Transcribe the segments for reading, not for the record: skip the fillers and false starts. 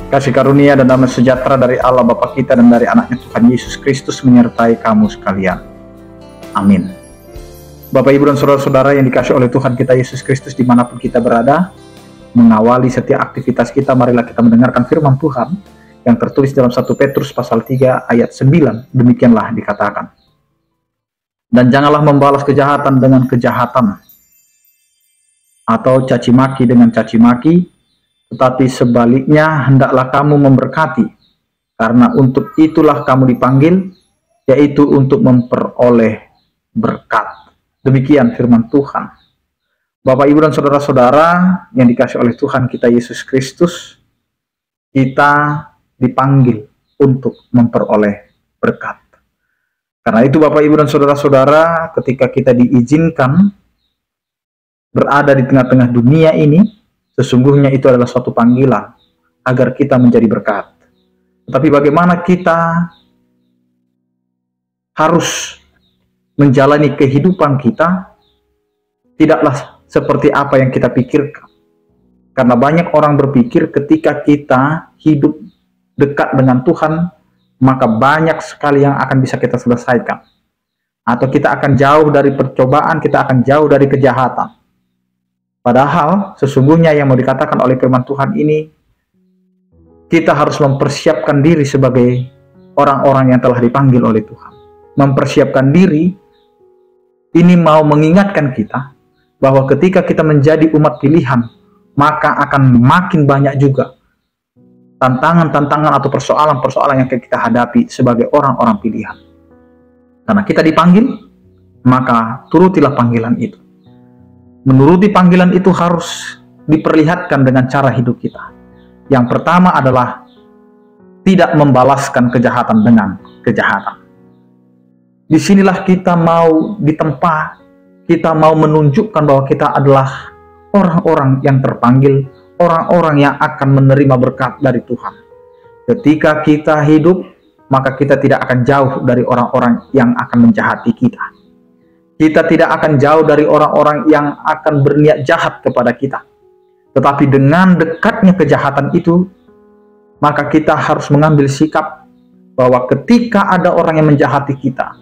Kasih karunia dan damai sejahtera dari Allah Bapa kita dan dari anaknya Tuhan Yesus Kristus menyertai kamu sekalian. Amin. Bapak, Ibu, dan saudara-saudara yang dikasihi oleh Tuhan kita Yesus Kristus dimanapun kita berada, mengawali setiap aktivitas kita, marilah kita mendengarkan firman Tuhan yang tertulis dalam 1 Petrus pasal 3 ayat 9. Demikianlah dikatakan, dan janganlah membalas kejahatan dengan kejahatan, atau caci maki dengan caci maki, tetapi sebaliknya hendaklah kamu memberkati, karena untuk itulah kamu dipanggil, yaitu untuk memperoleh berkat. Demikian firman Tuhan. Bapak, Ibu, dan saudara-saudara yang dikasihi oleh Tuhan kita Yesus Kristus, kita dipanggil untuk memperoleh berkat. Karena itu Bapak, Ibu, dan saudara-saudara, ketika kita diizinkan berada di tengah-tengah dunia ini, sesungguhnya itu adalah suatu panggilan agar kita menjadi berkat. Tetapi bagaimana kita harus menjalani kehidupan kita, tidaklah seperti apa yang kita pikirkan. Karena banyak orang berpikir ketika kita hidup dekat dengan Tuhan, maka banyak sekali yang akan bisa kita selesaikan. Atau kita akan jauh dari percobaan, kita akan jauh dari kejahatan. Padahal sesungguhnya yang mau dikatakan oleh firman Tuhan ini, kita harus mempersiapkan diri sebagai orang-orang yang telah dipanggil oleh Tuhan. Mempersiapkan diri ini mau mengingatkan kita bahwa ketika kita menjadi umat pilihan, maka akan makin banyak juga tantangan-tantangan atau persoalan-persoalan yang kita hadapi sebagai orang-orang pilihan. Karena kita dipanggil, maka turutilah panggilan itu. Menuruti panggilan itu harus diperlihatkan dengan cara hidup kita. Yang pertama adalah tidak membalaskan kejahatan dengan kejahatan. Disinilah kita mau ditempa, kita mau menunjukkan bahwa kita adalah orang-orang yang terpanggil, orang-orang yang akan menerima berkat dari Tuhan. Ketika kita hidup, maka kita tidak akan jauh dari orang-orang yang akan menjahati kita. Kita tidak akan jauh dari orang-orang yang akan berniat jahat kepada kita. Tetapi dengan dekatnya kejahatan itu, maka kita harus mengambil sikap bahwa ketika ada orang yang menjahati kita,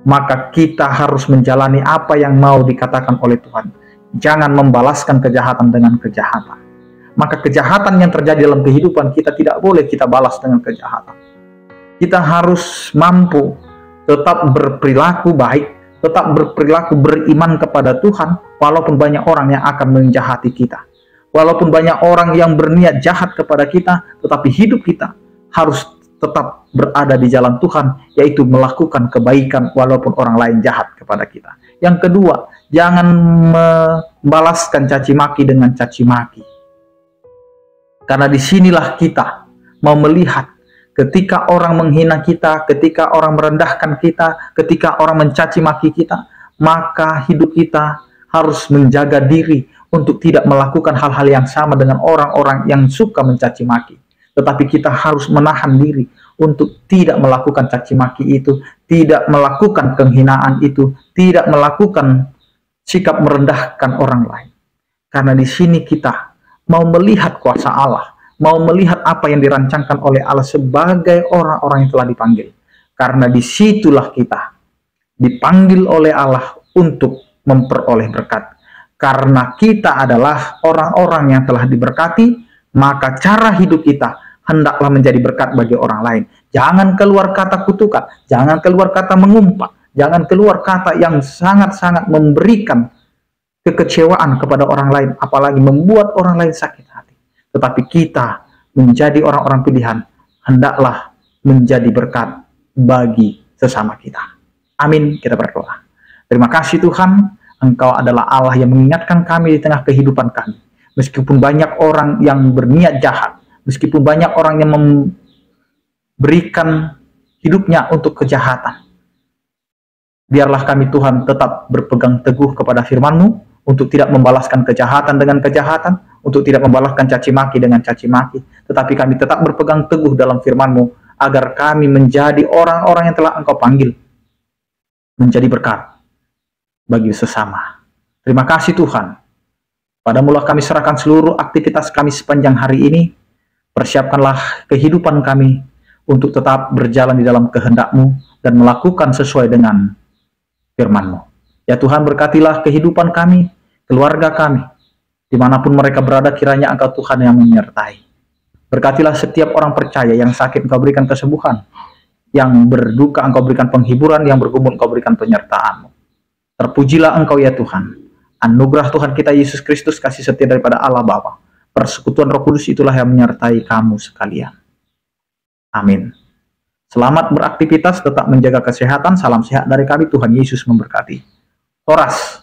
maka kita harus menjalani apa yang mau dikatakan oleh Tuhan. Jangan membalaskan kejahatan dengan kejahatan. Maka kejahatan yang terjadi dalam kehidupan kita tidak boleh kita balas dengan kejahatan. Kita harus mampu tetap berperilaku baik, tetap berperilaku beriman kepada Tuhan, walaupun banyak orang yang akan menjahati kita. Walaupun banyak orang yang berniat jahat kepada kita, tetapi hidup kita harus tetap berada di jalan Tuhan, yaitu melakukan kebaikan walaupun orang lain jahat kepada kita. Yang kedua, jangan membalaskan caci maki dengan caci maki. Karena disinilah kita mau melihat ketika orang menghina kita, ketika orang merendahkan kita, ketika orang mencaci maki kita, maka hidup kita harus menjaga diri untuk tidak melakukan hal-hal yang sama dengan orang-orang yang suka mencaci maki. Tetapi kita harus menahan diri untuk tidak melakukan caci maki itu, tidak melakukan penghinaan itu, tidak melakukan sikap merendahkan orang lain. Karena di sini kita mau melihat kuasa Allah, mau melihat apa yang dirancangkan oleh Allah sebagai orang-orang yang telah dipanggil. Karena disitulah kita dipanggil oleh Allah untuk memperoleh berkat. Karena kita adalah orang-orang yang telah diberkati, maka cara hidup kita hendaklah menjadi berkat bagi orang lain. Jangan keluar kata kutukan, jangan keluar kata mengumpat, jangan keluar kata yang sangat-sangat memberikan kekecewaan kepada orang lain, apalagi membuat orang lain sakit hati. Tetapi kita menjadi orang-orang pilihan, hendaklah menjadi berkat bagi sesama kita. Amin. Kita berdoa. Terima kasih Tuhan, Engkau adalah Allah yang mengingatkan kami di tengah kehidupan kami. Meskipun banyak orang yang berniat jahat, meskipun banyak orang yang memberikan hidupnya untuk kejahatan, biarlah kami Tuhan tetap berpegang teguh kepada firman-Mu, untuk tidak membalaskan kejahatan dengan kejahatan, untuk tidak membalaskan caci maki dengan caci maki, tetapi kami tetap berpegang teguh dalam firman-Mu, agar kami menjadi orang-orang yang telah Engkau panggil, menjadi berkat bagi sesama. Terima kasih Tuhan. Padamu lah kami serahkan seluruh aktivitas kami sepanjang hari ini. Persiapkanlah kehidupan kami untuk tetap berjalan di dalam kehendak-Mu dan melakukan sesuai dengan firman-Mu. Ya Tuhan, berkatilah kehidupan kami, keluarga kami, dimanapun mereka berada, kiranya Engkau Tuhan yang menyertai. Berkatilah setiap orang percaya yang sakit, Engkau berikan kesembuhan, yang berduka Engkau berikan penghiburan, yang bergumul Engkau berikan penyertaan-Mu. Terpujilah Engkau ya Tuhan. Anugerah Tuhan kita Yesus Kristus, kasih setia daripada Allah Bapa, persekutuan Roh Kudus itulah yang menyertai kamu sekalian. Amin. Selamat beraktivitas, tetap menjaga kesehatan. Salam sehat dari kami, Tuhan Yesus memberkati. Horas.